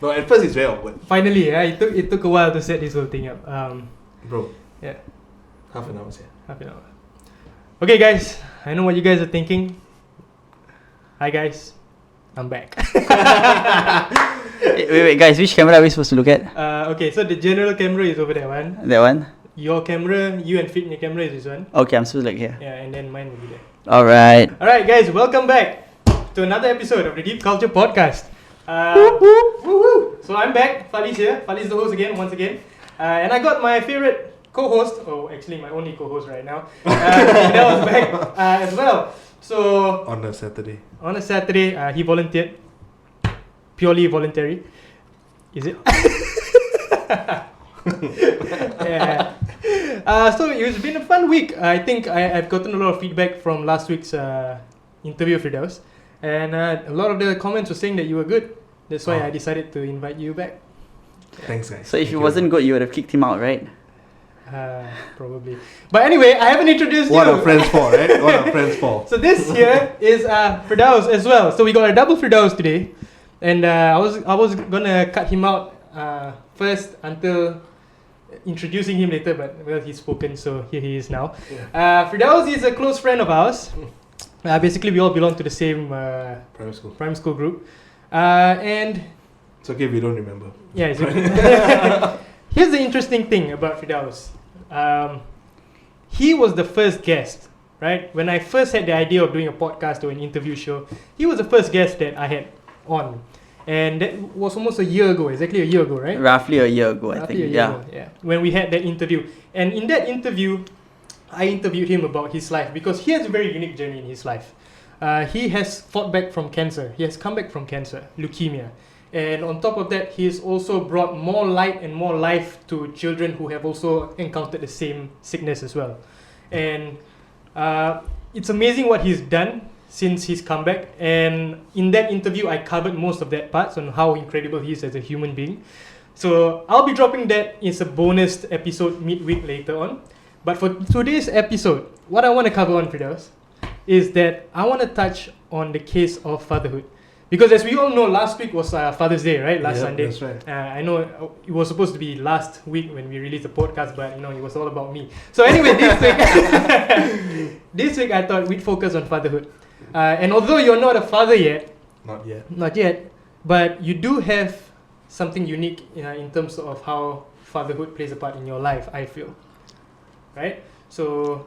No, at first it's very awkward. Finally, it took a while to set this whole thing up. Bro. Yeah. Half an hour, yeah. Half an hour. Okay, guys. I know what you guys are thinking. Hi, guys. I'm back. Wait, guys. Which camera are we supposed to look at? Okay, so the general camera is over there, one. That one? Your camera, you and Fit, your camera is this one. Okay, I'm supposed to look here. Yeah, and then mine will be there. Alright. Alright, guys, welcome back to another episode of the Deep Culture Podcast. So I'm back. Fali's here. Fali's the host once again. And I got my favorite co-host, actually my only co-host right now. That was back as well. So On a Saturday, he volunteered. Purely voluntary. Is it? Yeah. So it's been a fun week. I think I've gotten a lot of feedback from last week's interview with Firdaus. And a lot of the comments were saying that you were good. That's why I decided to invite you back. thanks guys. So if he wasn't good, you would have kicked him out, right? Probably. But anyway, I haven't introduced What you. are friends for, right? What are friends for? So this here is Firdaus as well. So we got a double Firdaus today. And I was gonna cut him out first until introducing him later, but well, he's spoken, so here he is now. Yeah. Firdaus is a close friend of ours. Basically, we all belong to the same Primary school. group. And It's okay if we don't remember. yeah, it's okay. Here's the interesting thing about Firdaus. He was the first guest, right? When I first had the idea of doing a podcast or an interview show, he was the first guest that I had on. And that was almost exactly a year ago, right? Roughly a year ago, I think. Yeah. When we had that interview. And in that interview, I interviewed him about his life because he has a very unique journey in his life. He has fought back from cancer. He has come back from cancer, leukemia. And on top of that, he's also brought more light and more life to children who have also encountered the same sickness as well. And it's amazing what he's done since his comeback. And in that interview, I covered most of that parts on how incredible he is as a human being. So I'll be dropping that as a bonus episode midweek later on. But for today's episode, what I want to cover on Firdaus is that I want to touch on the case of fatherhood. Because as we all know, last week was Father's Day, right? Last Sunday. That's right. I know it was supposed to be last week when we released the podcast, but it was all about me. So anyway, this week I thought we'd focus on fatherhood. And although you're not a father yet, Not yet. but you do have something unique in terms of how fatherhood plays a part in your life, I feel. Right? So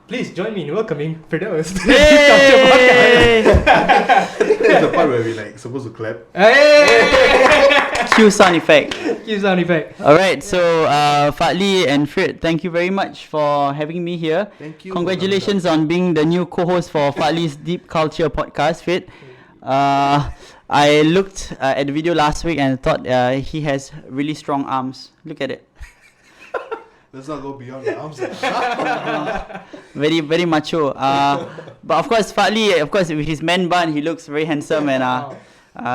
please join me in welcoming Firdaus to the Deep Culture Podcast. I think that's the part where we supposed to clap. Hey! Cue sound effect. Cue sound effect. Alright, so Fadli and Frit, thank you very much for having me here. Thank you. Congratulations on being the new co-host for Fadli's Deep Culture Podcast, Frit. I looked at the video last week and thought he has really strong arms. Look at it. Let's not go beyond the arms. Very, very macho. But of course, Fadli, with his man bun, he looks very handsome and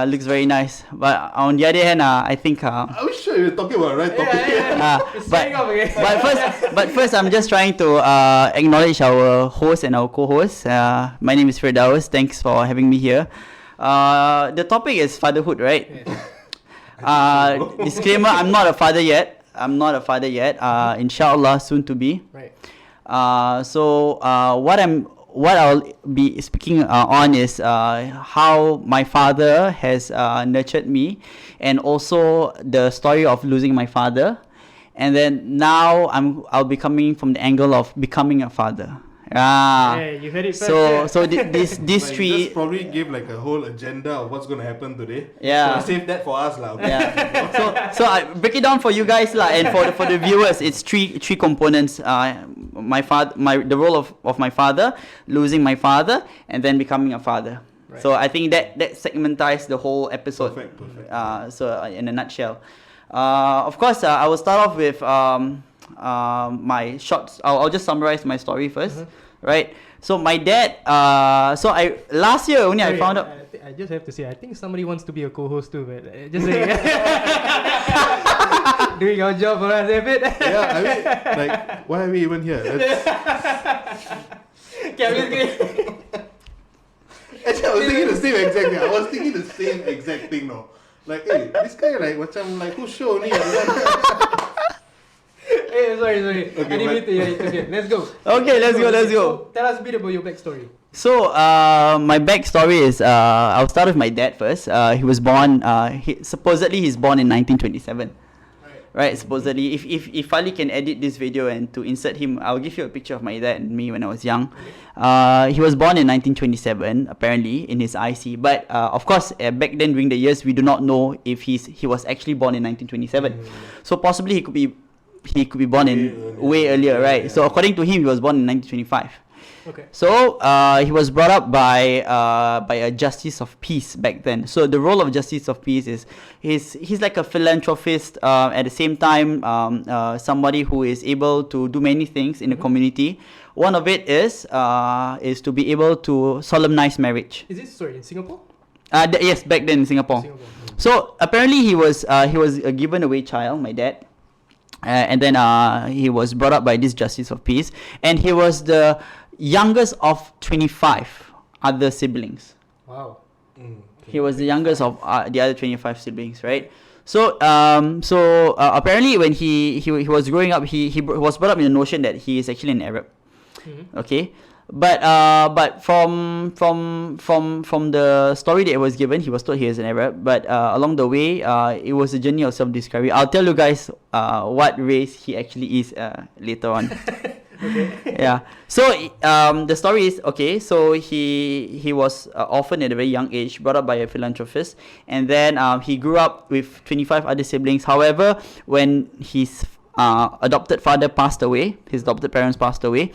looks very nice. But on the other hand, I think. Are we sure you're talking about the right topic? But first, I'm just trying to acknowledge our host and our co-host. My name is Firdaus. Thanks for having me here. The topic is fatherhood, right? Yes. Disclaimer: I'm not a father yet. Inshallah, soon to be. Right. So what I'll be speaking on is how my father has nurtured me, and also the story of losing my father, and then now I'll be coming from the angle of becoming a father. Hey, you heard it first. So these Like, three. just probably give a whole agenda of what's gonna happen today. Yeah. So save that for us, lah. Okay? Yeah. So I break it down for you guys, lah, and for the viewers, it's three components. The role of my father, losing my father, and then becoming a father. Right. So I think that segmentized the whole episode. Perfect. So in a nutshell, of course, I will start off with my shorts. I'll just summarize my story first, right? So my dad. Last year only I found out. I just have to say, I think somebody wants to be a co-host too, but just saying. Doing our job for us, David. Yeah, I mean, why are we even here? Actually, I was thinking the same exact thing. No. Like, hey, this guy like macam like who show ni? Hey, sorry. Okay, I didn't but- mean to hear it. Okay, let's go. Okay, let's go. So, tell us a bit about your backstory. So, my backstory is, I'll start with my dad first. He was born, supposedly he's born in 1927. Right, supposedly. If Ali can edit this video and to insert him, I'll give you a picture of my dad and me when I was young. He was born in 1927, apparently, in his IC. But, of course, back then during the years, we do not know if he was actually born in 1927. So, possibly he could be born in way earlier, right? Yeah. So, according to him, he was born in 1925. Okay. So he was brought up by a justice of peace back then. So the role of justice of peace is he's like a philanthropist, at the same time somebody who is able to do many things in the community. One of it is to be able to solemnize marriage. Is this in Singapore? Yes, back then in Singapore. So apparently he was a given away child, my dad. And then he was brought up by this justice of peace, and he was the youngest of 25 other siblings. Wow. He was the youngest of the other 25 siblings, right? So apparently when he was growing up, he was brought up in the notion that he is actually an Arab. Okay, but from the story that was given, he was told he is an Arab. But along the way, it was a journey of self-discovery. I'll tell you guys what race he actually is later on. Yeah. So the story is, okay, so he was orphaned at a very young age, brought up by a philanthropist, and then he grew up with 25 other siblings. However, when his adopted father passed away, his adopted parents passed away,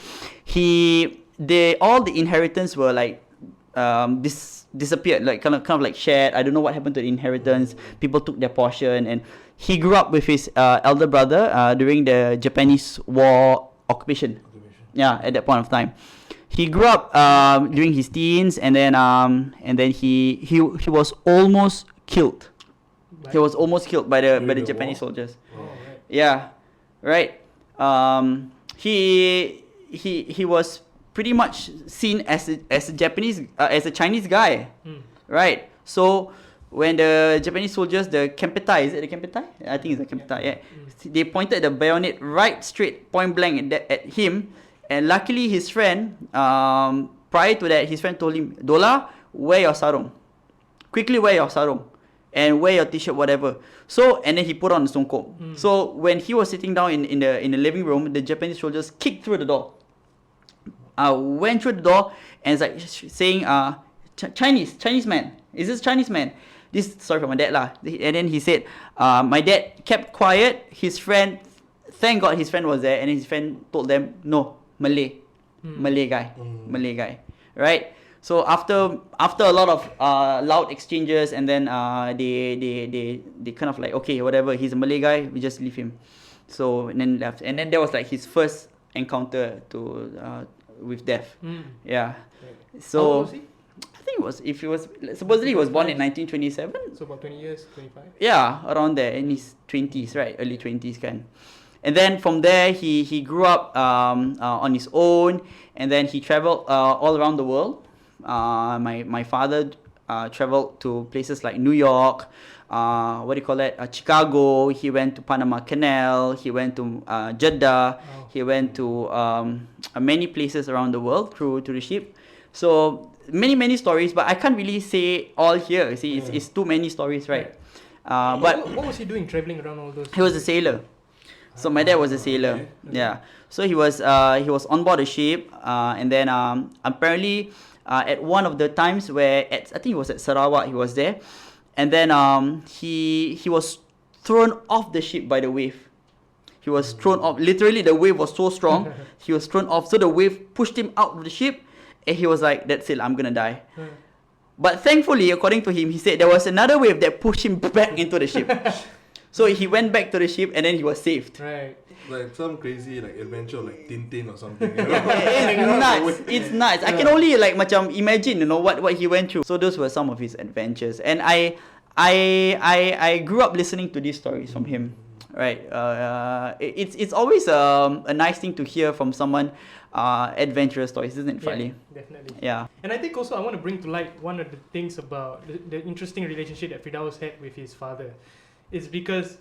all the inheritance were like disappeared, like kind of like shared. I don't know what happened to the inheritance. People took their portion, and he grew up with his elder brother during the Japanese war occupation. Yeah, at that point of time, he grew up during his teens, and then he was almost killed. He was almost killed by the Japanese soldiers. Oh. Right. Yeah, right. He was pretty much seen as a Chinese guy, right? So when the Japanese soldiers, the Kempeitai, is it the Kempeitai? I think it's the Kempeitai. Yeah, they pointed the bayonet right straight, point blank at him, and luckily his friend, prior to that, his friend told him, "Dola, wear your sarung. Quickly wear your sarung. And wear your t-shirt, whatever." So, and then he put on the songkok. So when he was sitting down in the living room, the Japanese soldiers kicked through the door. Went through the door and it's like saying, Chinese man. Is this Chinese man? This sorry for my dad lah. And then he said, my dad kept quiet. His friend, thank God his friend was there, and his friend told them, no, Malay guy, right? So after a lot of loud exchanges, and then they kind of like, okay, whatever, he's a Malay guy, we just leave him. So and then left, and then that was like his first encounter with death. Yeah. So How old was he? I think supposedly he was born in 1927. So about 20 years, 25. Yeah, around there, in his 20s, right? Early 20s kind. And then from there, he grew up on his own, and then he traveled all around the world. My father traveled to places like New York, Chicago. He went to Panama Canal. He went to Jeddah. Wow. He went to many places around the world through the ship. So many stories, but I can't really say all here. See, it's too many stories, right? But what was he doing traveling around all those? he was a sailor. So my dad was a sailor. Okay. Yeah. So he was on board a ship, and then apparently at one of the times where I think it was at Sarawak, he was there, and then he was thrown off the ship by the wave. He was thrown off. Literally, the wave was so strong. He was thrown off. So the wave pushed him out of the ship, and he was like, "That's it. I'm gonna die." But thankfully, according to him, he said there was another wave that pushed him back into the ship. So he went back to the ship, and then he was saved. Right. Like some crazy like adventure like Tintin or something. You know? It's nuts. It's nuts. I can only like macam imagine, what he went through. So those were some of his adventures, and I grew up listening to these stories from him, right? It's always a nice thing to hear from someone, adventurous stories, isn't it, Fadli? Definitely. Yeah. And I think also I want to bring to light one of the things about the interesting relationship that Firdaus had with his father, is because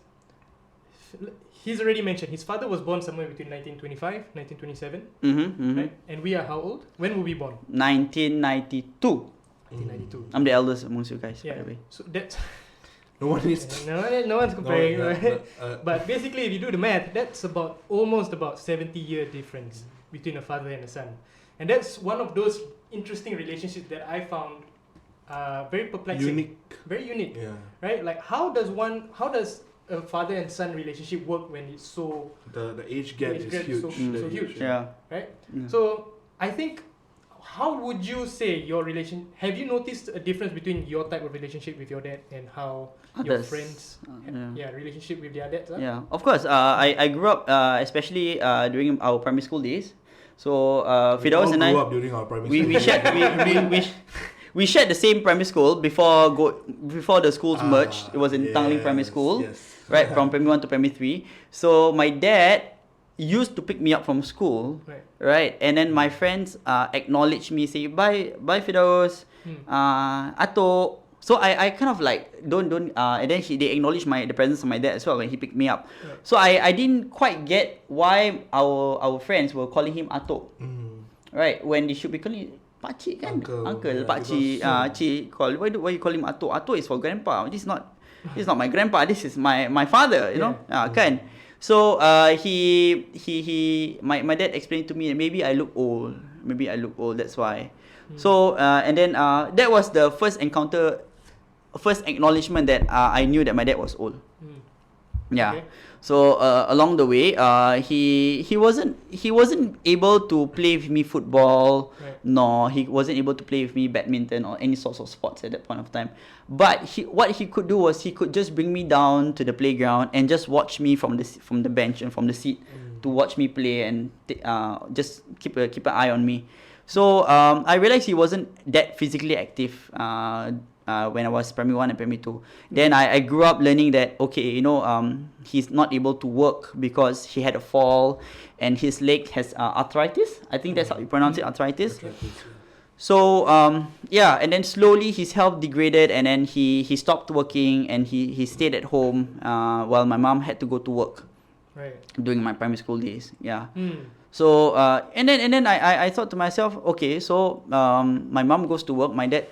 he's already mentioned his father was born somewhere between 1925, 1927, right? And we are how old? When were we born? 1992. 1992. I'm the eldest amongst you guys, by Yeah. the way. So that's No one is. no one's comparing, yeah, right? but, But basically, if you do the math, that's almost about 70-year difference between a father and a son, and that's one of those interesting relationships that I found very perplexing, unique. very unique, Yeah. right? Like how does a father and son relationship work when it's so The age gap age is gap is huge. so The huge. age- Yeah. right? Yeah. So I think, how would you say your relation? Have you noticed a difference between your type of relationship with your dad and how your Others. friends, Yeah. relationship with their dads? Yeah, of course. I grew up, especially during our primary school days. So We Firdaus all and I, grew up during our primary we school. shared we shared the same primary school before the schools merged. It was in Tangling Primary School, Yes. right, from primary 1 to primary 3. So my dad used to pick me up from school, right, and then my friends acknowledge me, say bye Firdaus, Ato. So I kind of like don't and then they acknowledge the presence of my dad as well when he picked me up. Right. So I didn't quite get why our friends were calling him Ato, right, when they should be calling Pakcik kan, Uncle, yeah, Pakcik, because- Cik. Why you call him Ato? Ato is for grandpa. This is not my grandpa. This is my father. You know, kan. So my dad explained to me that maybe I look old. That's why. So and then that was the first acknowledgement that I knew that my dad was old. Yeah. Okay. So along the way, he wasn't able to play with me football, nor he wasn't able to play with me badminton or any sorts of sports at that point of time. But what he could do was he could just bring me down to the playground and just watch me from the bench and from the seat to watch me play and just keep an eye on me. So I realized he wasn't that physically active when I was primary 1 and primary 2. Then I grew up learning that, okay, he's not able to work because he had a fall and his leg has arthritis. I think that's how you pronounce it, arthritis. So and then slowly his health degraded, and then he stopped working and he stayed at home while my mom had to go to work during my primary school days. Yeah. So and then I thought to myself, okay, so my mom goes to work, my dad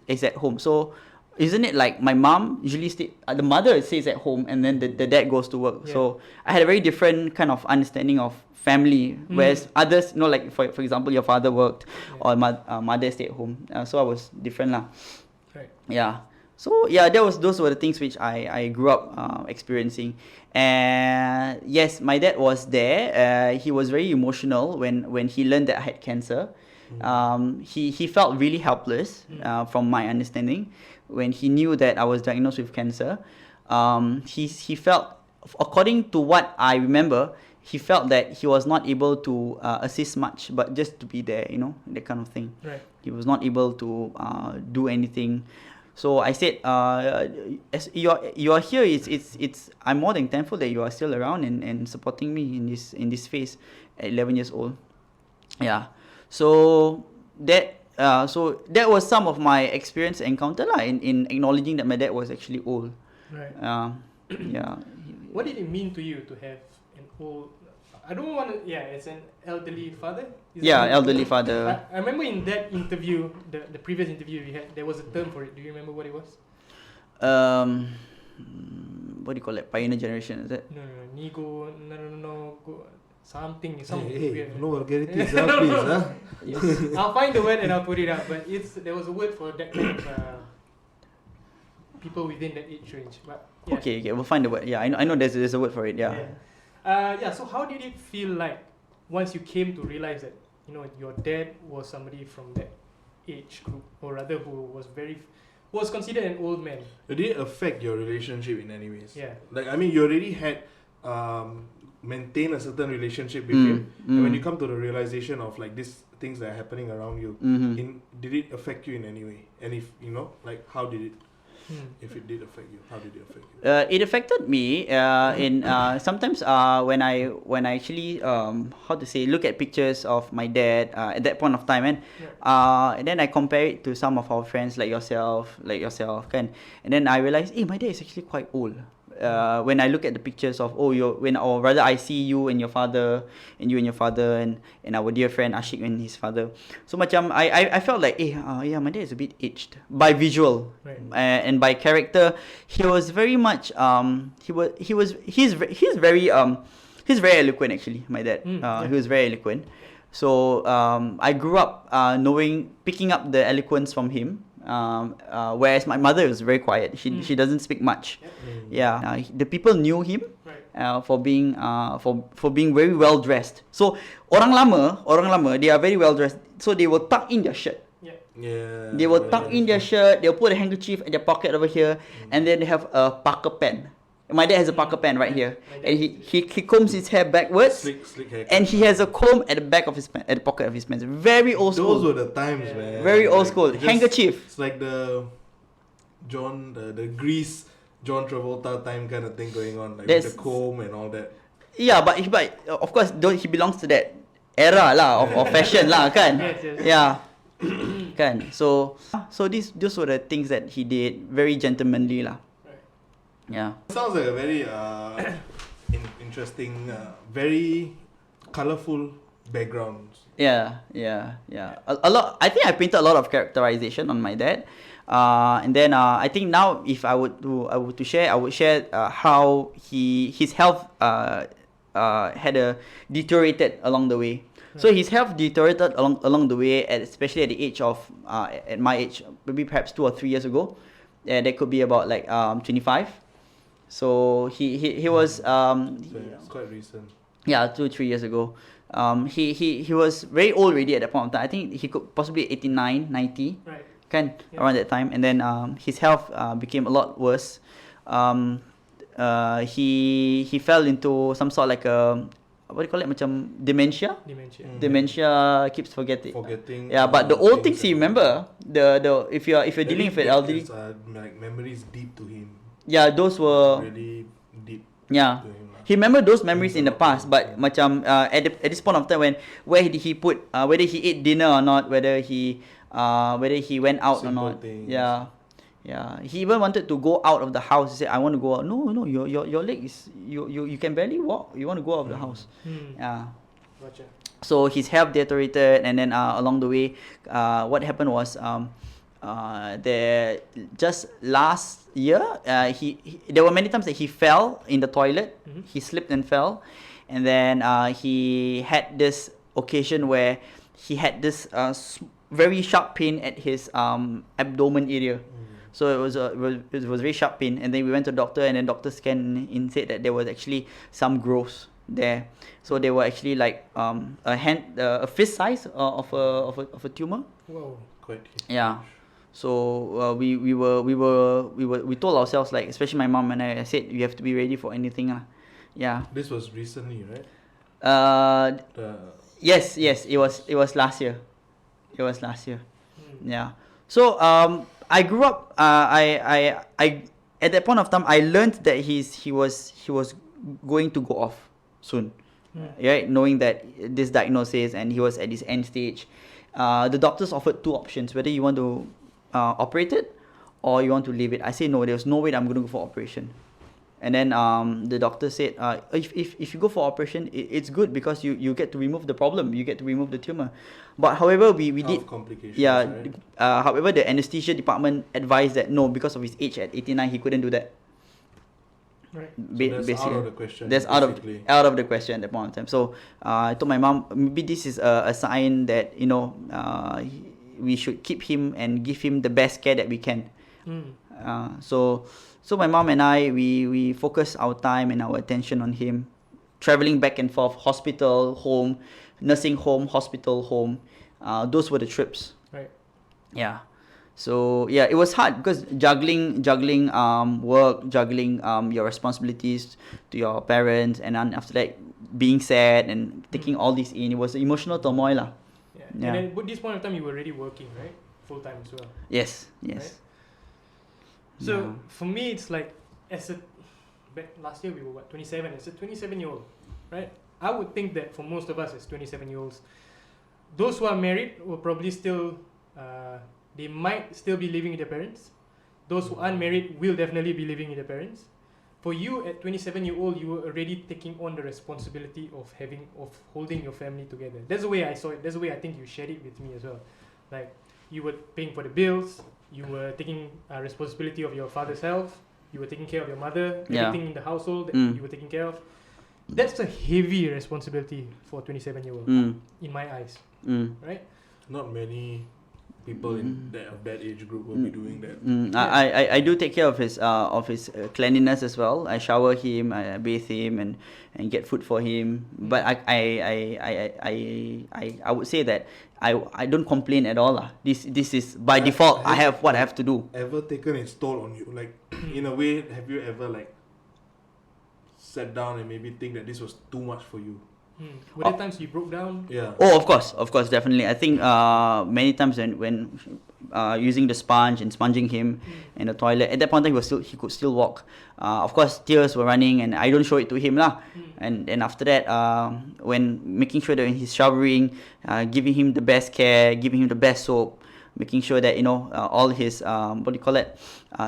is at home. So isn't it like my mom usually the mother stays at home and then the dad goes to work? So I had a very different kind of understanding of family, whereas others, like for example, your father worked or mother stayed at home. So I was different lah. Right. Yeah. So yeah, those were the things which I grew up experiencing. And yes, my dad was there. He was very emotional when he learned that I had cancer. He felt really helpless, from my understanding, when he knew that I was diagnosed with cancer. He felt, according to what I remember, he felt that he was not able to assist much, but just to be there, that kind of thing. Right. He was not able to do anything. So I said, as you are here, it's I'm more than thankful that you are still around and supporting me in this phase at 11 years old. Yeah. So that was some of my experience encounter lah in acknowledging that my dad was actually old. Right. Yeah. What did it mean to you to have an old? I don't want to. Yeah, as an elderly father. Elderly father. I remember in that interview, the previous interview we had, there was a term for it. Do you remember what it was? What do you call it? Pioneer generation, is it? No, Nigo, no, go, something, some Hey, weird. no vulgarities, please. Yes. I'll find the word and I'll put it up. But there was a word for that kind of people within that age range. But yeah. Okay, we'll find the word. Yeah, I know there's a word for it. Yeah. So how did it feel like once you came to realize that your dad was somebody from that age group, or rather who was considered an old man? Did it affect your relationship in any ways? Yeah. Like, I mean, you already had maintained a certain relationship with him, and when you come to the realization of like these things that are happening around you, did it affect you in any way? And if like, how did it? If it did affect you, how did it affect you? It affected me in sometimes when I actually how to say look at pictures of my dad at that point of time, and then I compare it to some of our friends like yourself kan, and then I realized, hey, my dad is actually quite old. When I look at the pictures of or rather I see you and your father and our dear friend Ashik and his father, so macam I felt like yeah, my dad is a bit aged by visual, Right. and by character he was very much he's very eloquent actually, my dad. He was very eloquent, so I grew up picking up the eloquence from him. Whereas my mother was very quiet. She doesn't speak much. Yeah, the people knew him for being very well dressed. So orang lama they are very well dressed. So they will tuck in their shirt. Yeah. They will tuck in their shirt. They'll put a handkerchief in their pocket over here, and then they have a Parker pen. My dad has a Parker pen right here, and he combs his hair backwards, Slick haircut. and he has a comb at the back of his at the pocket of his pants. Very old school. Those were the times, man. Very old school. Just- Handkerchief. It's like the Grease, John Travolta time kind of thing going on, like with the comb and all that. Yeah, but of course, he belongs to that era lah of fashion lah, kan? Yes. Yeah, kan? So those were the things that he did. Very gentlemanly lah. Yeah. Sounds like a very interesting, very colourful background. Yeah. A lot. I think I painted a lot of characterization on my dad, and then I think now if I would to share, I would share how his health had deteriorated along the way. So his health deteriorated along the way, especially at the age of at my age, maybe perhaps 2 or 3 years ago. That could be about like 25. So he was So it's quite recent. yeah, 2-3 years ago. He was very old already at that point of time. I think he could possibly 89, 90, Right. kan, Yeah. around that time. And then his health became a lot worse. He fell into some sort of like a, what do you call it, macam dementia. Dementia keeps forgetting. Yeah, but the old things he remember. The if you're dealing with an elderly, like memories deep to him. yeah, those were Really deep. yeah. To him lah. He remember those memories in the past, but macam at this point of time where did he put whether he ate dinner or not, whether he went out or Simple not. things. Yeah. He even wanted to go out of the house. He said, "I want to go out." No, your leg is you can barely walk. You want to go out of the house. Yeah. Gotcha. So his health deteriorated, and then along the way, what happened was there just last year there were many times that he fell in the toilet. He slipped and fell, and then he had this occasion where he had this very sharp pain at his abdomen area. So it was very sharp pain, and then we went to the doctor, and then doctor scanned and said that there was actually some growths there. So they were actually like a fist size of a tumor. Whoa. Quite. Yeah. So we told ourselves, like, especially my mom and I said, you have to be ready for anything lah. Yeah. This was recently, right? Yes, it was last year. Yeah. So I grew up. I at that point of time I learned that he was going to go off soon. Right, knowing that this diagnosis and he was at his end stage. The doctors offered 2 options, whether you want to operate it or you want to leave it. I say no, there's no way that I'm going to go for operation. And then the doctor said, if you go for operation, it's good because you get to remove the problem, you get to remove the tumor. But however, we did complications. yeah. Right? However, the anesthesia department advised that no, because of his age at 89, he couldn't do that. Right. So that's out of the question. That's basically. out of the question at that point in time. So I told my mom, maybe this is a sign that we should keep him and give him the best care that we can. So my mom and I we focus our time and our attention on him, traveling back and forth, hospital, home, nursing home, hospital, home. Those were the trips. Right. Yeah. So yeah, it was hard because juggling work, juggling your responsibilities to your parents, and then after that being sad and taking all this in, it was emotional turmoil lah. Yeah. And then at this point of time, you were already working, right? Full time as well. Yes. Right. So for me, it's like last year we were 27. As a 27-year-old, right? I would think that for most of us as 27-year-olds, those who are married will probably still, they might still be living with their parents. Those who aren't married will definitely be living with their parents. For you at 27-year-old, you were already taking on the responsibility of holding your family together. That's the way I saw it. That's the way I think you shared it with me as well. Like, you were paying for the bills, you were taking responsibility of your father's health, you were taking care of your mother, everything in the household that you were taking care of. That's a heavy responsibility for a 27-year-old, in my eyes, right? Not many people in that age group will be doing that. I do take care of his cleanliness as well. I shower him, I bathe him, and get food for him. But I would say that I don't complain at all. This is by default. I have what I have to do. Ever taken its toll on you? Like, in a way, have you ever like sat down and maybe think that this was too much for you? Were there times you broke down? Yeah. Oh, of course, definitely. I think many times when using the sponge and sponging him in the toilet, at that point he could still walk. Of course, tears were running, and I don't show it to him lah. And after that, when making sure that when he's showering, giving him the best care, giving him the best soap, making sure that all his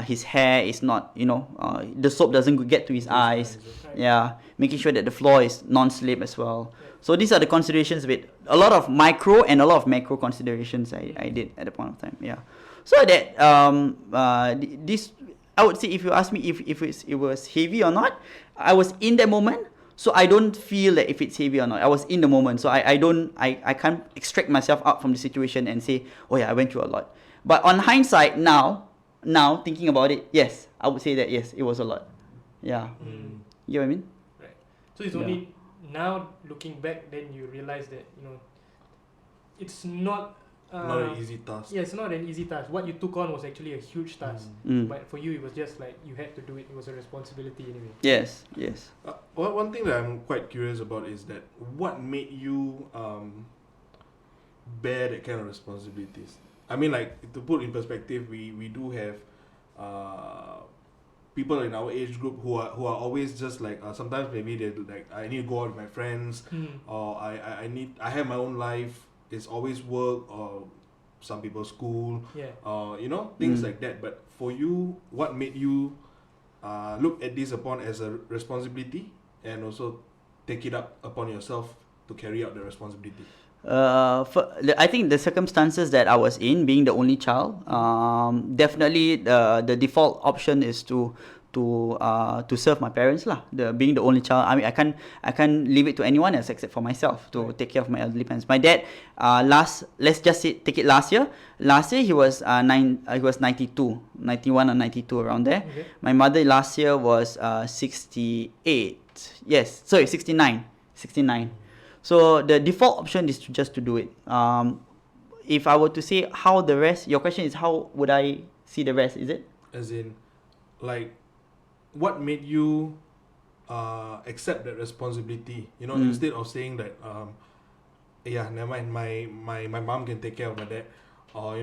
his hair is not the soap doesn't get to his eyes. Yeah, making sure that the floor is non-slip as well. So these are the considerations with a lot of micro and a lot of macro considerations I did at the point of time. Yeah, so that this I would say, if you ask me if it was heavy or not, I was in that moment. So I don't feel that if it's heavy or not. I was in the moment, so I can't extract myself out from the situation and say, oh yeah, I went through a lot. But on hindsight, now thinking about it, yes, I would say that yes, it was a lot. Yeah, you know what I mean? Right. So it's only now looking back, then you realize that it's not an easy task. Yeah, it's not an easy task. What you took on was actually a huge task, but for you, it was just like you had to do it. It was a responsibility anyway. Yes. One thing that I'm quite curious about is that what made you bear that kind of responsibilities? I mean, like, to put in perspective, we do have people in our age group who are always just like sometimes maybe they like, I need to go out with my friends, or I have my own life. It's always work, or some people school, things like that. But for you, what made you look at this upon as a responsibility and also take it up upon yourself to carry out the responsibility? I think the circumstances that I was in, being the only child, definitely the default option is to serve my parents lah. Being the only child, I mean, I can't leave it to anyone else except for myself to take care of my elderly parents. My dad, let's just say, take it last year. Last year he was 92, 91 or 92 around there. Okay. My mother last year was 68. Yes, sorry, 69. So the default option is just to do it. If I were to say how the rest, your question is how would I see the rest? Is it? As in, like, what made you accept that responsibility? Instead of saying that, never mind, my mom can take care of my dad, or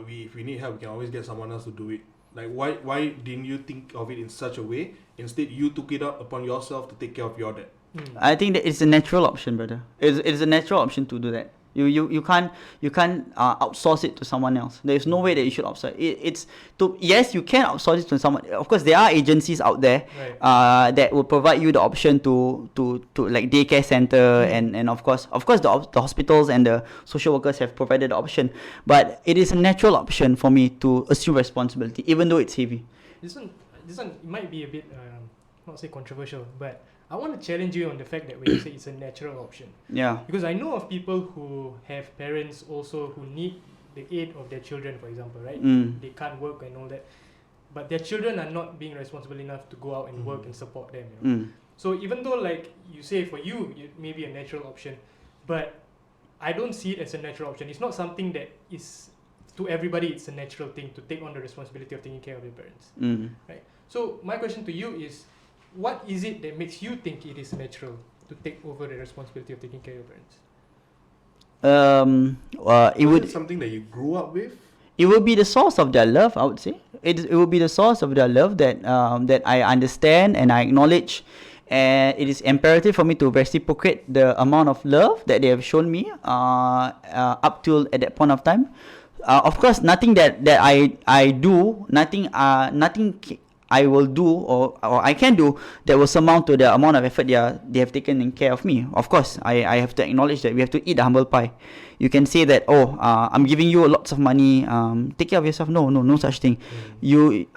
if we need help, we can always get someone else to do it. Like, why didn't you think of it in such a way? Instead, you took it up upon yourself to take care of your dad. I think that it's a natural option, brother. It's a natural option to do that. You can't outsource it to someone else. There's no way that you should outsource it. Yes, you can outsource it to someone. Of course, there are agencies out there that will provide you the option to like daycare center and of course the hospitals and the social workers have provided the option. But it is a natural option for me to assume responsibility, even though it's heavy. This one might be a bit not say controversial, but I want to challenge you on the fact that when you say it's a natural option. Yeah. Because I know of people who have parents also who need the aid of their children, for example, right? They can't work and all that. But their children are not being responsible enough to go out and work and support them. So even though, like you say, for you, it may be a natural option, but I don't see it as a natural option. It's not something that is, to everybody, it's a natural thing to take on the responsibility of taking care of your parents. Right? So my question to you is, what is it that makes you think it is natural to take over the responsibility of taking care of your parents? It would something that you grew up with? it will be the source of their love. I would say it will be the source of their love that that I understand and I acknowledge, and it is imperative for me to reciprocate the amount of love that they have shown me up till at that point of time. Of course, nothing that I do, nothing I will do or I can do that will surmount to the amount of effort they have taken in care of me. Of course, I have to acknowledge that we have to eat the humble pie. You can say that, I'm giving you lots of money, take care of yourself. No such thing. You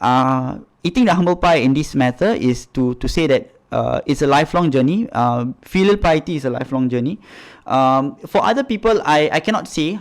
eating the humble pie in this matter is to say that it's a lifelong journey. Filial piety is a lifelong journey. For other people, I cannot say,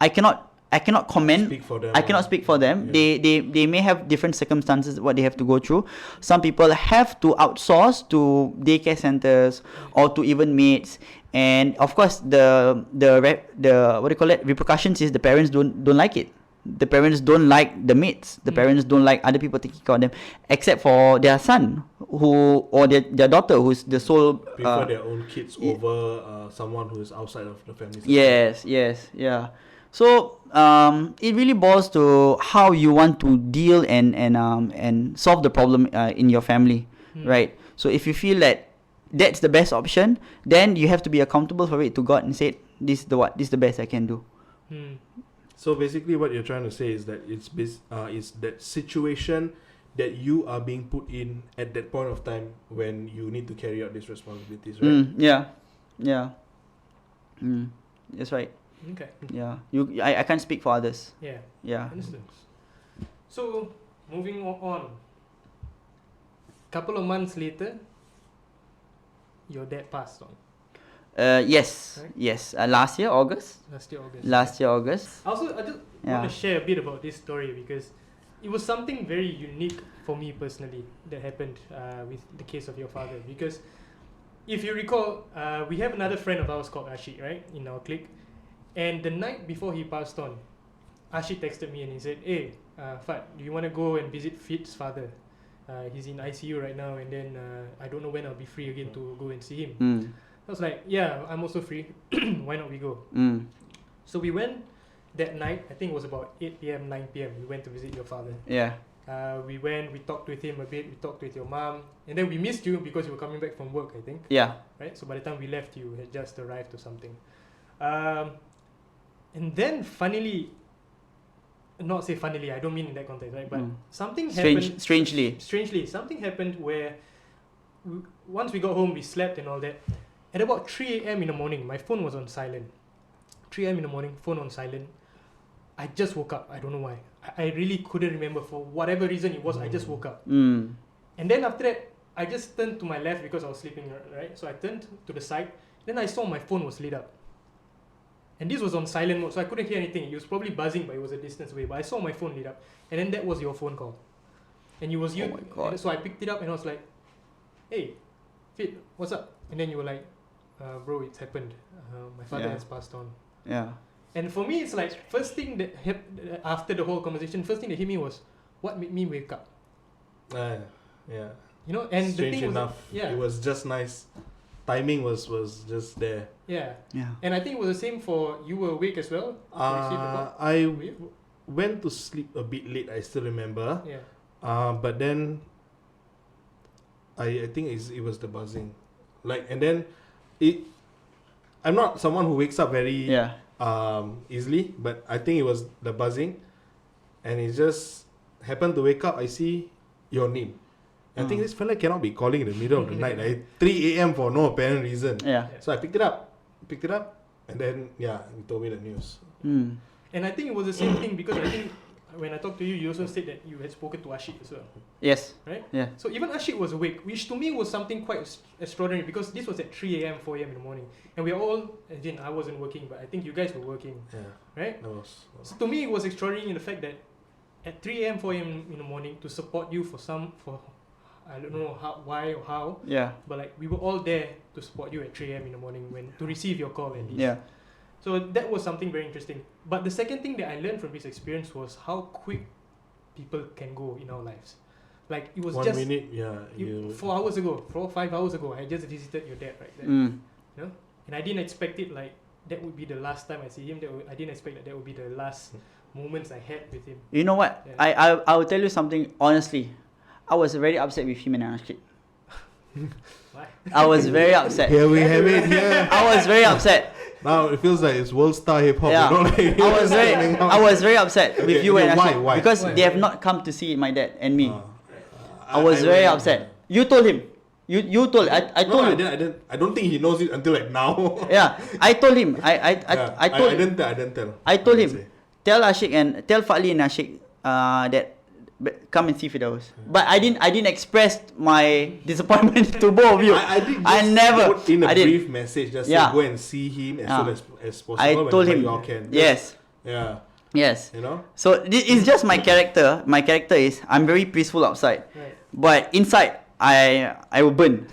I cannot comment. Speak for them, I cannot speak for them. Yeah. They may have different circumstances what they have to go through. Some people have to outsource to daycare centers or to even maids. And of course, the what do you call it? Repercussions is the parents don't like it. The parents don't like the maids. The parents don't like other people taking care of them, except for their son or their daughter who's the sole. Prefer their own kids over someone who is outside of the family. Yes, yeah. So it really boils to how you want to deal and solve the problem in your family, right? So if you feel that that's the best option, then you have to be accountable for it to God and say, this is the best I can do. So basically, what you're trying to say is that it's that situation that you are being put in at that point of time when you need to carry out these responsibilities, right? Yeah. That's right. Okay. Yeah. I can't speak for others. Yeah. Yeah. Understood. So moving on. Couple of months later, your dad passed on. Yes. Right? Yes. Last year August. Last year, August. I just want to share a bit about this story because it was something very unique for me personally that happened with the case of your father. Because if you recall, we have another friend of ours called Ashik, right, in our clique. And the night before he passed on, Ashik texted me and he said, "Hey, Fat, do you want to go and visit Fit's father? He's in ICU right now, and then I don't know when I'll be free again to go and see him." I was like, "Yeah, I'm also free. Why not we go?" So we went that night. I think it was about 8 p.m., 9 p.m. We went to visit your father. Yeah. We went, we talked with him a bit, we talked with your mom, and then we missed you because you were coming back from work, I think. Yeah. Right? So by the time we left, you had just arrived or something. And then funnily, not say funnily, I don't mean in that context, right? But something happened. Strangely, something happened where once we got home, we slept and all that. At about 3 a.m. in the morning, my phone was on silent. 3 a.m. in the morning, phone on silent. I just woke up. I don't know why. I really couldn't remember. For whatever reason it was, I just woke up. And then after that, I just turned to my left because I was sleeping, right? So I turned to the side. Then I saw my phone was lit up. And this was on silent mode, so I couldn't hear anything. It was probably buzzing, but it was a distance away. But I saw my phone lit up. And then that was your phone call. And it was you. Oh my God. So I picked it up and I was like, "Hey, Fit, what's up?" And then you were like, "Bro, it's happened. My father has passed on." Yeah. And for me, it's like, first thing that after the whole conversation, first thing that hit me was, what made me wake up? Yeah. You know, and Strange the thing enough, was, yeah. it was just nice. Timing was just there. Yeah. Yeah. And I think it was the same for, you were awake as well? I went to sleep a bit late, I still remember. Yeah. But then I think it was the buzzing. And then I'm not someone who wakes up very easily, but I think it was the buzzing, and it just happened to wake up. I see your name. I think this fella cannot be calling in the middle of the night, like 3 a.m. for no apparent reason. Yeah. So I picked it up, and then you told me the news. And I think it was the same thing because I think when I talked to you, you also said that you had spoken to Ashik as well. Yes. Right? Yeah. So even Ashik was awake, which to me was something quite extraordinary because this was at 3 a.m., 4 a.m. in the morning. And we are all, again, I wasn't working, but I think you guys were working. Yeah. Right? That was. So to me, it was extraordinary in the fact that at 3 a.m., 4 a.m. in the morning to support you for I don't know why or how. Yeah. But like we were all there to support you at 3 a.m. in the morning to receive your call at least. Yeah. So that was something very interesting. But the second thing that I learned from this experience was how quick people can go in our lives. Like it was 1 just minute, 4 hours ago, 4 or 5 hours ago, I just visited your dad right there. You know, and I didn't expect it like that would be the last time I see him. I didn't expect that would be the last moments I had with him. You know what? Yeah. I will tell you something honestly. I was very upset with him and Ashik. Why? I was very upset. Here we have it. Yeah. I was very upset. Now it feels like it's world star hip hop. Yeah. You know, like, I was very upset with you and why? Ashik Why? because Why? they have not come to see my dad and me. Uh, I was very upset. You told him. You told. I No, told you. I didn't. I don't think he knows it until like now. Yeah, I told him. I told. I didn't tell. I told him. Say. Tell Ashik and tell Fadli and Ashik that come and see Firdaus. But I didn't express my disappointment to both of you. I did just I never. put in a I did. brief message. Just Yeah. say go and see him as soon as possible. I told whenever him. you all can. Yes. Yeah. Yes. You know. So it's just my character. My character is I'm very peaceful outside, Right. but inside I will burn.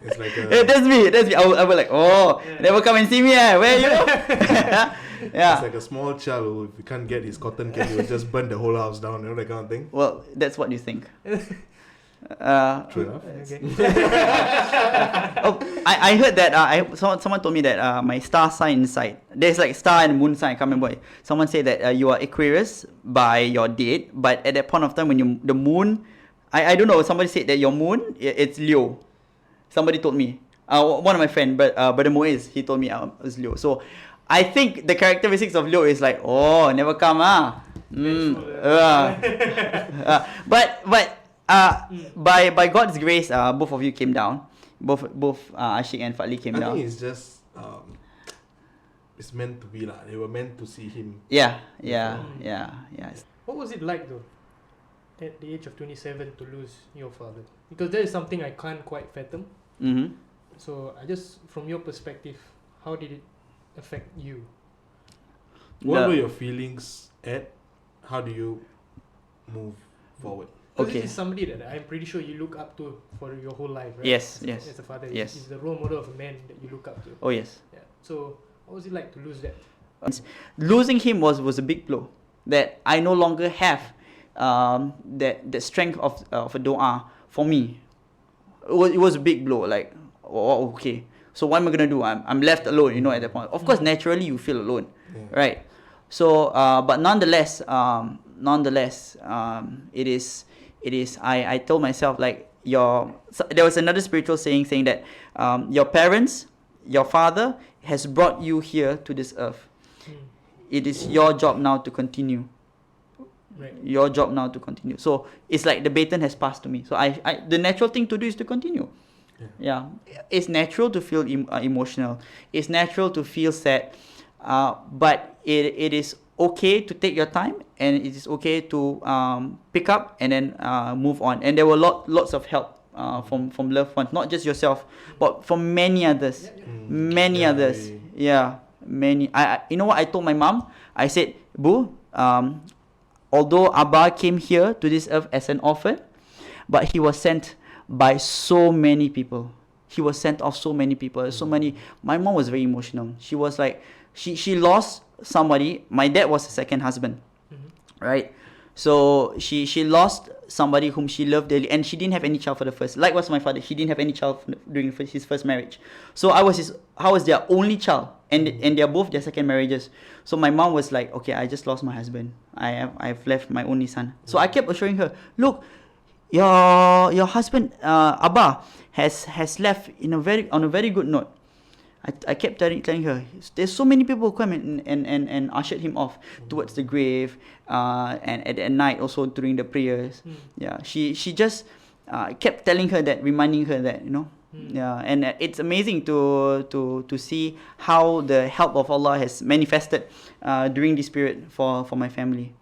It's like a, Yeah, that's me. That's me. I will like, oh, Yeah. never come and see me. Where are you? it's Yeah. like a small child who, if you can't get his cotton candy, will just burn the whole house down. You know that kind of thing. Well, that's what you think. True enough. Okay. Oh, I heard that someone told me that my star sign inside there's like star and moon sign. I can't remember. Someone said that you are Aquarius by your date, but at that point of time when you the moon, I don't know. Somebody said that your moon it's Leo. Somebody told me. One of my friend, but the Moiz, he told me I was Leo. So I think the characteristics of Leo is like, oh, never come but by God's grace, both of you came down. Both Ashik and Fadli came I down. think it's just it's meant to be lah. They were meant to see him. Yeah. What was it like though, at the age of 27, to lose your father? Because that is something I can't quite fathom. Mm-hmm. So I just, from your perspective, how did it affect you? What were your feelings at? How do you move forward? Because Okay. this is somebody that I'm pretty sure you look up to for your whole life, right? Yes, As yes, As a father, yes. he's the role model of a man that you look up to. Oh yes. Yeah. So what was it like to lose that? Losing him was a big blow. That I no longer have that strength of a doa for me. It was a big blow. Like, oh, okay. So what am I gonna do? I'm left alone. You know, at that point. Of course, naturally you feel alone, right? So, but nonetheless, it is. I told myself like there was another spiritual saying that your parents, your father has brought you here to this earth. It is your job now to continue. Right. Your job now to continue. So it's like the baton has passed to me. So I the natural thing to do is to continue. Yeah. It's natural to feel emotional. It's natural to feel sad. But it is okay to take your time, and it is okay to pick up and then move on. And there were lots of help from loved ones, not just yourself, but from many others. Many others. Yeah. Many. You know what I told my mom? I said, Bu, although Abba came here to this earth as an orphan, but he was sent by so many people. He was sent off so many people. So many. My mom was very emotional. She was like, she lost somebody. My dad was a second husband, right? So she lost somebody whom she loved dearly, and she didn't have any child for the first. Likewise, my father, he didn't have any child during his first marriage. So I was their only child, and they're both their second marriages. So my mom was like, okay, I just lost my husband. I've left my only son. So I kept assuring her, look, your husband Abba has left on a very good note. I kept telling her, there's so many people who come and ushered him off towards the grave, and at night also during the prayers. Yeah, she just kept telling her that, reminding her that, you know. Yeah, and it's amazing to see how the help of Allah has manifested during this period for my family.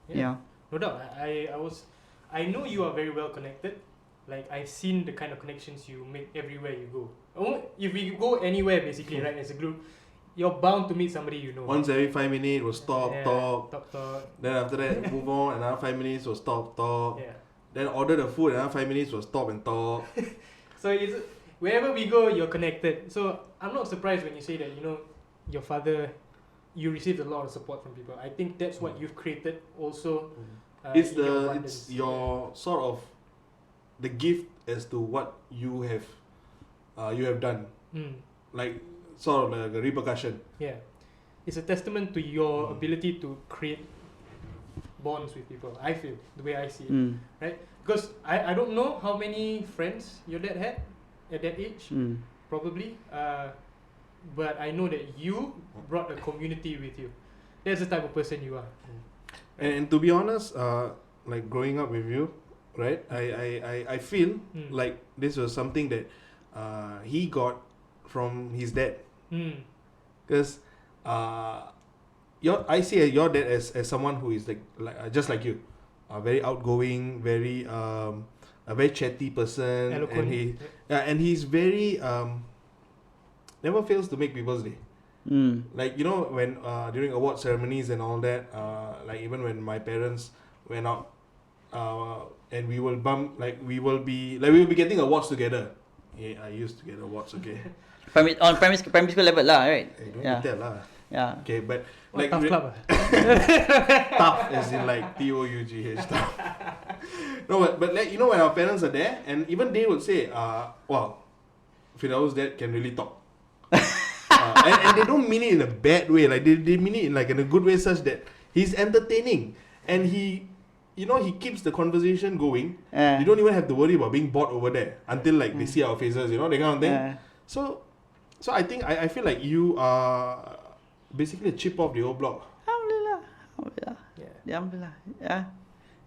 Yeah. No doubt. I know you are very well connected. Like, I've seen the kind of connections you make everywhere you go. If we go anywhere, basically, right, as a group, you're bound to meet somebody you know. Once every 5 minutes, we'll talk. Talk. Then after that, move on. Another 5 minutes, we'll talk. Yeah. Then order the food. Another 5 minutes, we'll stop and talk. So wherever we go, you're connected. So I'm not surprised when you say that, you know, your father, you received a lot of support from people. I think that's what you've created also. It's in your abundance. it's your sort of the gift as to what you have done, like sort of like a repercussion. Yeah. it's a testament to your ability to create bonds with people. I feel the way I see it, right? Because I don't know how many friends your dad had at that age, probably. But I know that you brought a community with you. That's the type of person you are. And to be honest, like growing up with you, right? I feel like this was something that he got from his dad. Because I see your dad as someone who is like just like you, very outgoing, very a very chatty person, Eloquent. and he's very never fails to make people's day. Like when during award ceremonies and all that, like even when my parents went out, and we will be getting awards together. Yeah, I used to get awards. Okay. Primary school level lah, right? Don't yeah. Tell lah. Yeah. Okay, but What, like tough club. tough as in like TOUGH tough. No, but like when our parents are there, and even they would say, wow, Firdaus dad can really talk. And they don't mean it in a bad way. Like they mean it in like in a good way, such that he's entertaining and he keeps the conversation going. You don't even have to worry about being bored over there until like they see our faces, that kind of thing. So I think I feel like you are basically a chip off the old block. Alhamdulillah. Yeah.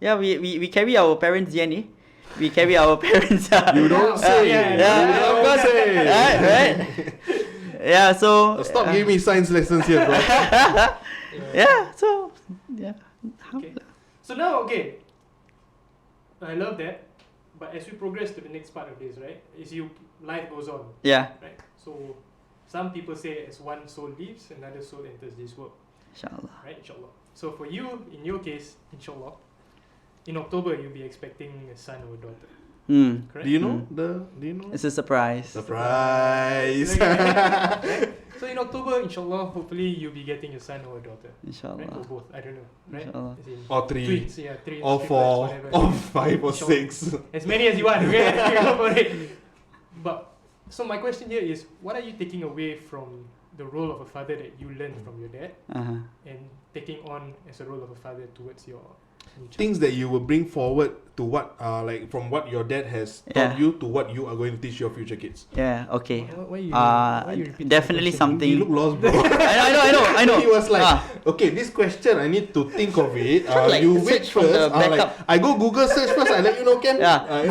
Yeah, we carry our parents' DNA. We carry our parents. You don't say. Of course. Right. Yeah, so stop giving me science lessons here, bro. Okay. So now, okay, I love that. But as we progress to the next part of this, right, life goes on. Yeah. Right. So some people say as one soul leaves, another soul enters this world. Inshallah. Right, inshallah. So for you, in your case, inshallah, in October you'll be expecting a son or a daughter. Correct? Do you know Do you know? It's a surprise. Surprise. Right? So in October, inshallah, hopefully you'll be getting a son or a daughter. Inshallah. Right? Or both, I don't know. Right? Inshallah. As in Or three. Twins, twins, Or triplets, four. whatever. Or five or Inshallah. 6. As many as you want, okay? Go for it. But so my question here is, what are you taking away from the role of a father that you learned from your dad, and taking on as a role of a father towards your new child? Things that you will bring forward to what like from what your dad has taught you to what you are going to teach your future kids. Yeah, okay. Why you repeat Definitely the question? something. You look lost, bro. I know. He was like, okay, this question I need to think of it. Like, you wait search from first. the backup. I go Google search first. I let you know, Ken. Yeah. I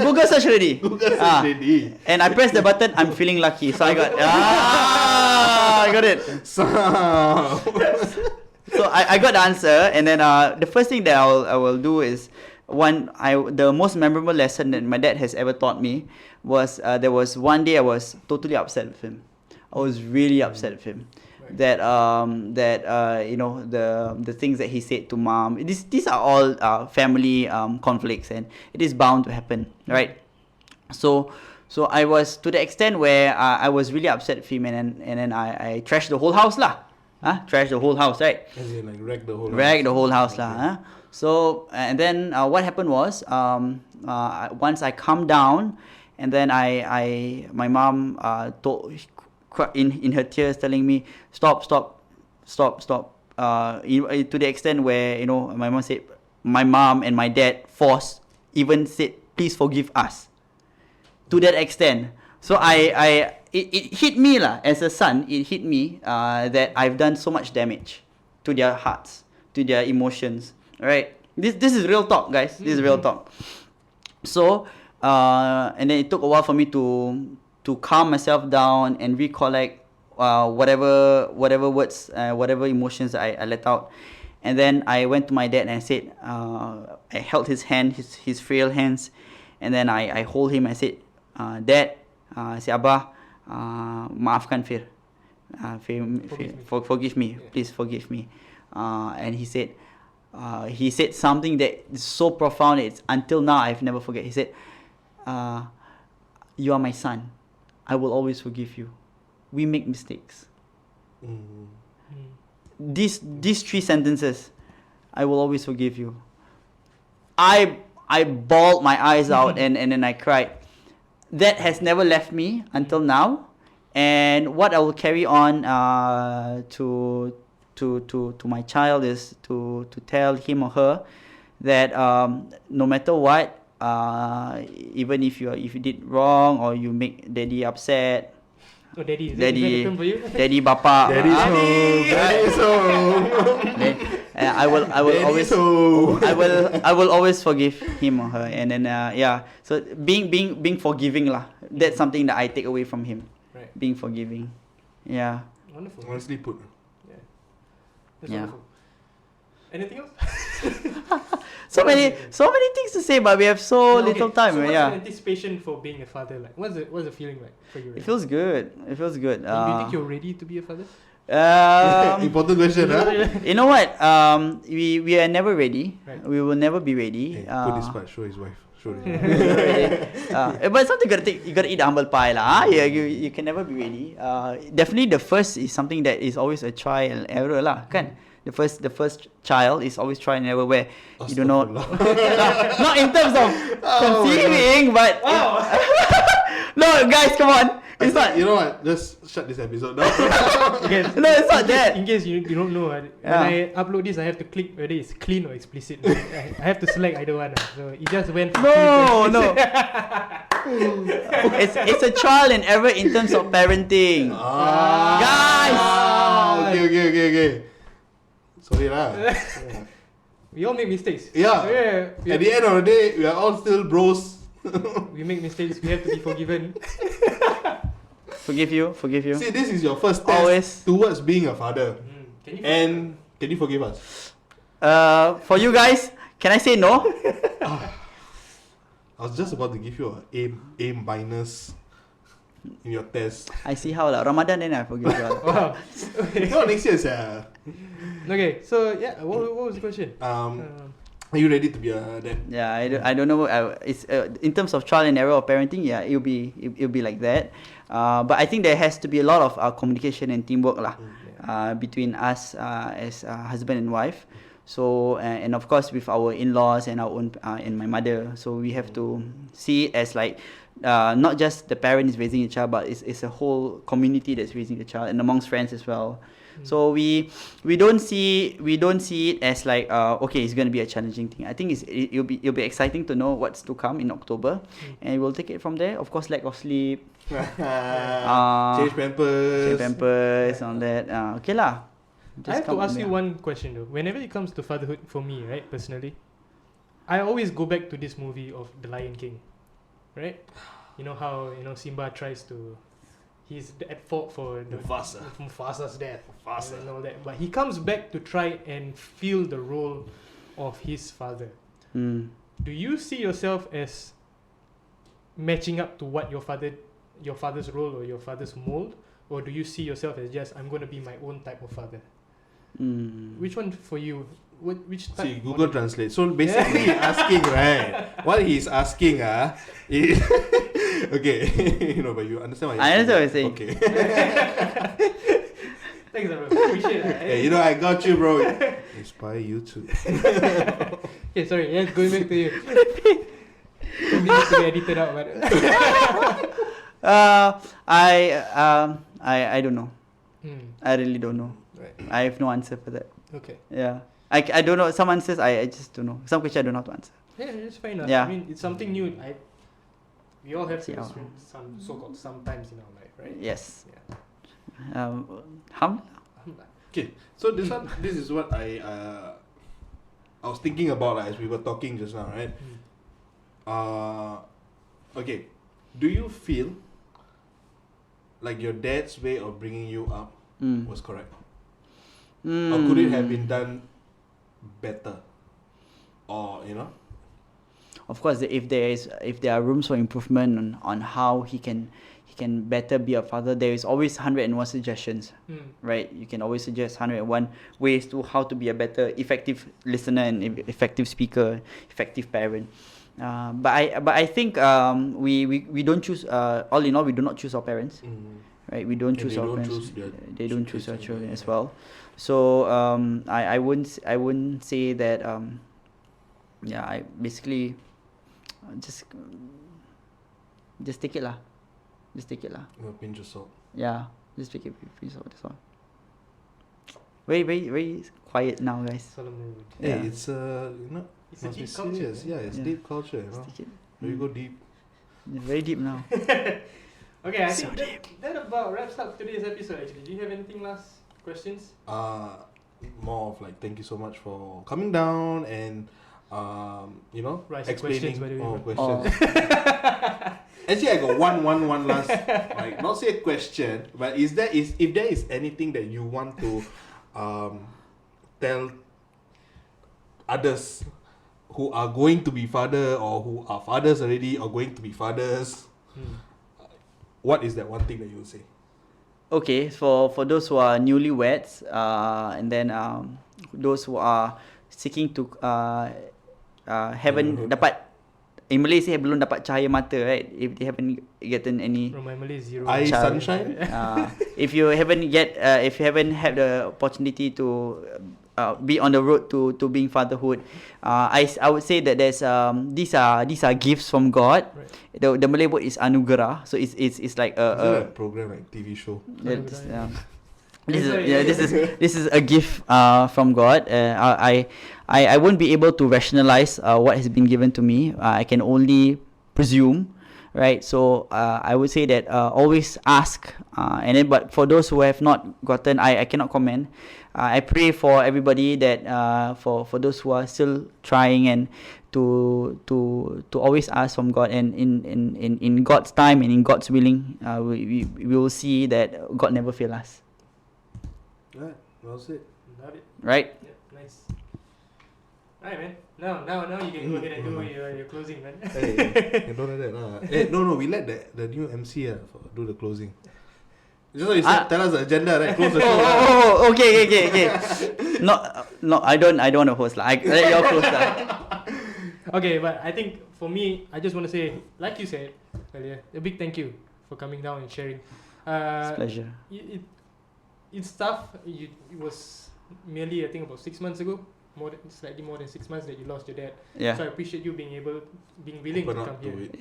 Google search already. Google search already. And I press the button. I'm feeling lucky, so I got. I got it. So I got the answer, and then the first thing that I will do is the most memorable lesson that my dad has ever taught me was there was one day I was totally upset with him. I was really upset with him. That the things that he said to mom. These are all family conflicts, and it is bound to happen, right? So I was to the extent where I was really upset with him, and then I trashed the whole house lah. Trash the whole house, right? As in like wreck the whole house. Wreck the whole house lah. So and then what happened was once I calmed down, and then my mom told in her tears telling me stop. To the extent where my mom and my dad even said please forgive us. To that extent, so it hit me lah as a son. It hit me that I've done so much damage to their hearts, to their emotions. Right? This is real talk, guys. This is real talk. So and then it took a while for me to calm myself down and recollect whatever words, whatever emotions I let out. And then I went to my dad and I said, I held his hand, his frail hands, and then I hold him. I said, Dad, I said, Abah, maafkan Fir. Forgive me. Please forgive me. And he said something that is so profound. It's until now I've never forget. He said, you are my son. I will always forgive you. We make mistakes. These 3 sentences, I will always forgive you. I bawled my eyes out and then I cried. That has never left me until now. And what I will carry on to my child is to tell him or her that no matter what, even if you did wrong or you make daddy upset, Oh, daddy. Is that the term for you? daddy bapa, Daddy's home. Daddy's home. I will Daddy's always home. I will always forgive him or her, and then so being forgiving lah, that's something that I take away from him. Right. Being forgiving. Yeah. Wonderful. Honestly put. Yeah. That's Yeah. wonderful. Anything else? So many things to say, but we have so No, okay. little time. So what's Yeah. your anticipation for being a father like? What's the feeling like for you? It feels good. It feels good. Do you think you're ready to be a father? Important question, huh? You know what? We are never ready. Right. We will never be ready. Hey, put this part. Show his wife. Show his wife. But something you gotta eat the humble pie lah. Yeah, you can never be ready. Definitely the first is something that is always a try and error lah, kan? The first child is always try and error where you don't know. Not in terms of conceiving, but no, guys, come on. It's not. You know what? Just shut this episode down. No, it's not that. In case you don't know, when I upload this, I have to click whether it's clean or explicit. I have to select either one. So it just went. For clean to No. explicit. It's a trial and error in terms of parenting. Guys! Okay. Sorry lah. We all make mistakes. Yeah. Yeah. At the end of the day, we are all still bros. We make mistakes. We have to be forgiven. Forgive you. See, this is your first test Always. towards being a father. Can Can you forgive us? For you guys, can I say no? I was just about to give you a minus in your test. I see how lah. Ramadan then I forgive you all. Wow. No, next year, sir. Okay. So yeah, what was the question? Are you ready to be a dad? Yeah, I don't know. It's in terms of trial and error of parenting. Yeah, it'll be like that. But I think there has to be a lot of communication and teamwork lah, between us as husband and wife. So and of course with our in-laws and our own and my mother. So we have to see it as like not just the parent is raising a child, but it's a whole community that's raising the child and amongst friends as well. So we don't see it as like okay, it's going to be a challenging thing. I think it'll be exciting to know what's to come in October, and we'll take it from there. Of course, lack of sleep, Change pampers. all that. Okay lah. I have to ask you one question though. Whenever it comes to fatherhood, for me, right, personally, I always go back to this movie of The Lion King, right? You know how Simba tries to. He's at fault for Mufasa's death and all that. But he comes back to try and fill the role of his father. Do you see yourself as matching up to what your father's role or your father's mold? Or do you see yourself as just, I'm going to be my own type of father? Which one for you? Which type? See, Google Translate. So basically, asking, right? What he's asking, is okay. But you understand what I understand what you're saying. Okay. Thanks, bro. Appreciate it. Hey, I got you, bro. Inspire you too. Okay, sorry. Yes, going back to you. This needs to be edited out, but I don't know. I really don't know. Right. I have no answer for that. Okay. Yeah. I don't know. Some answers I just don't know. Some questions I don't know how to answer. Yeah, it's fine enough. Yeah. I mean, it's something new. We all have to See how- experience some so-called sometimes in our life, right? Yes. Yeah. Okay, so this is what I was thinking about as we were talking just now, right? Okay, do you feel like your dad's way of bringing you up was correct, or could it have been done better, or Of course, if there are rooms for improvement on how he can better be a father, there is always 101 suggestions, right? You can always suggest 101 ways to how to be a better, effective listener and effective speaker, effective parent. But I think we don't choose. All in all, we do not choose our parents, right? We don't choose our parents. They don't choose our children as well. So I wouldn't say that. I basically just take it lah. Just take it lah. A pinch of salt. Yeah, just take it with a pinch of salt. That's all. Very, very, very quiet now, guys. Solemn mood. Hey, Yeah. it's It's a must be deep culture. serious. Yeah, it's Yeah. deep culture. You Just know, take it. where you go deep. Yeah, very deep now. Okay, I So think that about wraps up today's episode. Actually, do you have anything last questions? More of like thank you so much for coming down and Right, so explaining. questions, by the way. Oh, questions. Actually, I got one last like not say question, but if there is anything that you want to tell others who are going to be father or who are fathers already or going to be fathers, what is that one thing that you will say? Okay, for those who are newlyweds, and then those who are seeking to haven't dapat, in Malay say belum dapat cahaya mata, right? If they haven't gotten any From my Malay, zero. Eye child. sunshine? if you haven't had the opportunity to be on the road to being fatherhood, I would say that there's these are gifts from God. Right. The Malay word is anugerah, so it's like Is it a program like TV show? This is a gift from God. I won't be able to rationalize what has been given to me. I can only presume, right? So I would say that always ask, and then but for those who have not gotten, I cannot comment. I pray for everybody that for those who are still trying and to always ask from God, and in God's time and in God's willing, we will see that God never fail us. Right, well said. Love it. Right? Yeah, nice. Alright, man. Now you can go ahead and do your closing, man. Hey, don't like that. No, we let the new MC do the closing. Just so you tell us the agenda, right? Close the show. Oh, okay. No, I don't want to host lah. I let you close lah. Okay, but I think for me, I just want to say, like you said earlier, a big thank you for coming down and sharing. It's a pleasure. It's tough. It was merely, I think, about 6 months ago, slightly more than 6 months that you lost your dad. Yeah. So I appreciate you being willing Open to up come to here. it.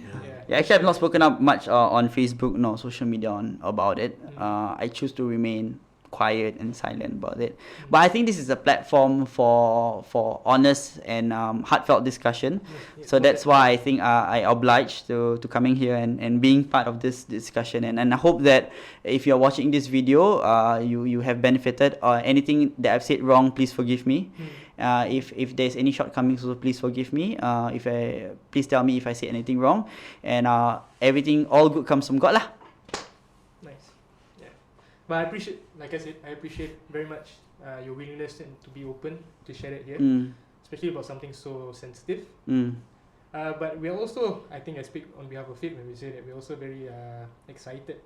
Yeah, actually, I've not spoken up much on Facebook, no social media about it. Mm. I choose to remain quiet and silent about it. But I think this is a platform for honest and heartfelt discussion. So that's why I think I obliged to coming here and being part of this discussion. And I hope that if you're watching this video, you have benefited. Or anything that I've said wrong, please forgive me. If there's any shortcomings, also please forgive me. Please tell me if I say anything wrong. And everything, all good comes from God lah. Nice. Yeah. But I appreciate, like I said, very much your willingness and to be open to share it here, especially about something so sensitive. But we're also, I think I speak on behalf of Fit when we say that we're also very excited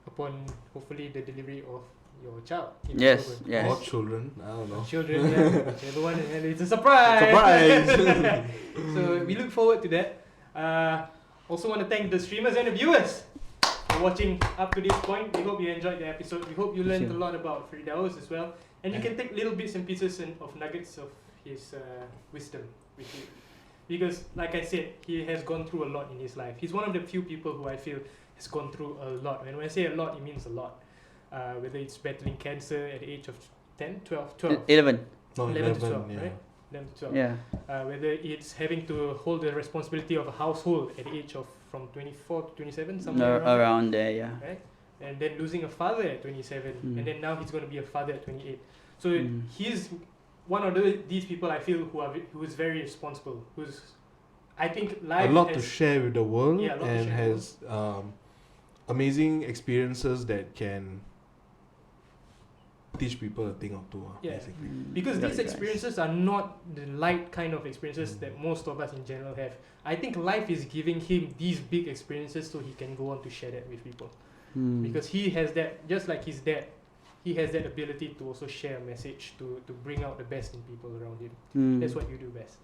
upon hopefully the delivery of your child. in Yes, October. yes. Or children, I don't know. Children, yeah, whichever one, and it's a surprise. Surprise! So we look forward to that. Also want to thank the streamers and the viewers for watching up to this point. We hope you enjoyed the episode. We hope you learned a lot about Firdaus as well, and you can take little bits and pieces of nuggets of his wisdom with you. Because, like I said, he has gone through a lot in his life. He's one of the few people who I feel has gone through a lot. And when I say a lot, it means a lot. Whether it's battling cancer at the age of 10, 12. 11. No, 11 to 12, yeah. right? 11 to 12. Yeah. Whether it's having to hold the responsibility of a household at the age of from 24 to 27, something Around there, yeah. right? And then losing a father at 27, and then now he's going to be a father at 28. So he's one of these people I feel who is very responsible. Who's, I think, life a lot has, to share with the world, Yeah, a lot to and share with the has amazing experiences that can teach people a thing or two. Yeah. Basically. because Very these nice. experiences are not the light kind of experiences that most of us in general have. I think life is giving him these big experiences so he can go on to share that with people. Because he has that, just like his dad, he has that ability to also share a message to bring out the best in people around him. That's what you do best.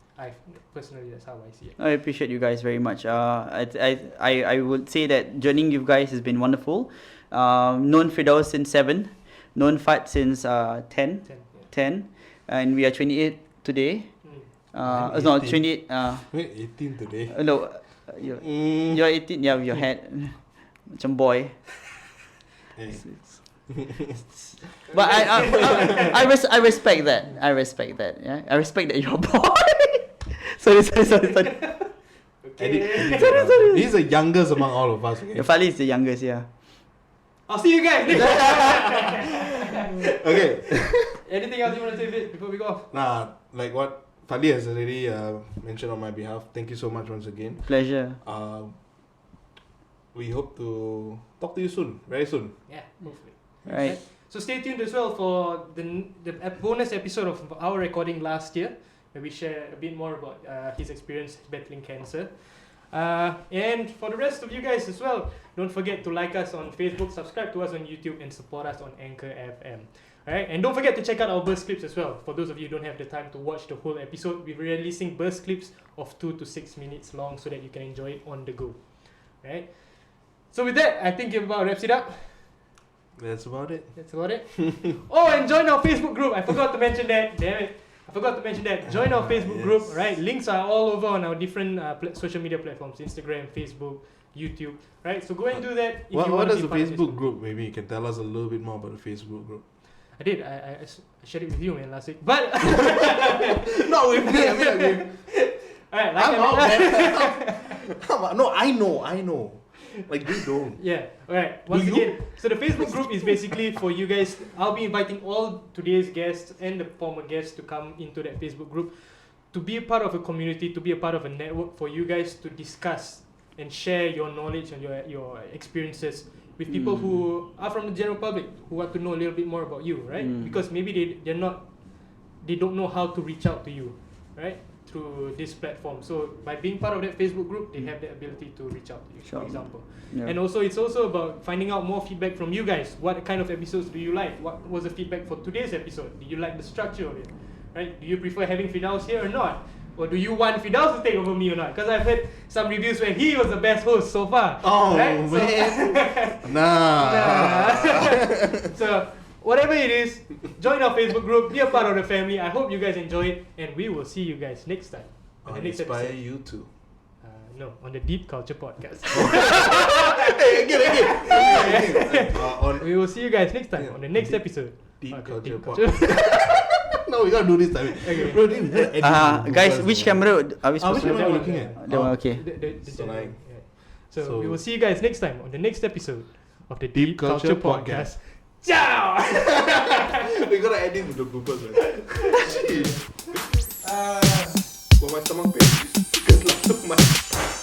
Personally, that's how I see it. I appreciate you guys very much. I would say that joining you guys has been wonderful. Known Firdaus since 7, known Fat since 10, 10, yeah. 10, and we are 28 today. I'm No, 18. 28. Wait, 18 today. No, you're 18. Yeah, with your head. macam boy. Hey. But I respect that. I respect that. Yeah, I respect that you're a boy. sorry. Sorry. He's the youngest among all of us. Okay. Yeah, Fali is the youngest. Yeah. I'll see you guys next Okay. Anything else you want to say Vic, before we go off? Nah, like what Fali has already mentioned on my behalf. Thank you so much once again. Pleasure. We hope to talk to you soon, very soon. Yeah, hopefully. Right. So stay tuned as well for the bonus episode of our recording last year, where we share a bit more about his experience battling cancer. And for the rest of you guys as well, don't forget to like us on Facebook, subscribe to us on YouTube, and support us on Anchor FM. Alright, and don't forget to check out our burst clips as well. For those of you who don't have the time to watch the whole episode, we're releasing burst clips of 2 to 6 minutes long so that you can enjoy it on the go. Alright, so with that, I think it about wraps it up. That's about it. Oh, and join our Facebook group. I forgot to mention that. Damn it. I forgot to mention that. Join our Facebook group, right? Links are all over on our different social media platforms. Instagram, Facebook, YouTube, right? So go and do that. What is the Facebook group? Maybe you can tell us a little bit more about the Facebook group. I did. I shared it with you, man, last week. But not with me. I mean, alright, I'm out, man. No, I know. Like you don't. Yeah. Alright. Once again, so the Facebook group is basically for you guys. I'll be inviting all today's guests and the former guests to come into that Facebook group to be a part of a community, to be a part of a network for you guys to discuss and share your knowledge and your experiences with people who are from the general public who want to know a little bit more about you, right? Because maybe they don't know how to reach out to you, right? Through this platform. So by being part of that Facebook group, they have the ability to reach out to you, for example. Yeah. And also it's also about finding out more feedback from you guys. What kind of episodes do you like? What was the feedback for today's episode? Do you like the structure of it? Right? Do you prefer having Firdaus here or not? Or do you want Firdaus to take over me or not? Because I've heard some reviews where he was the best host so far. Oh, right? man. Nah. So whatever it is, join our Facebook group, be a part of the family. I hope you guys enjoy it, and we will see you guys next time on the next inspire episode. you too. No, on the Deep Culture Podcast. Hey, again. We will see you guys next time on the next episode. Deep Culture Podcast. No, we gotta do this time. Okay. Bro, Guys, which camera are we supposed which to camera are we looking at? That one, okay. So like, So we will see you guys next time on the next episode of the Deep Deep Culture Culture Podcast. Ciao! we gotta add this with the bloopers, man. Shit. But my stomach pain. Because last so much.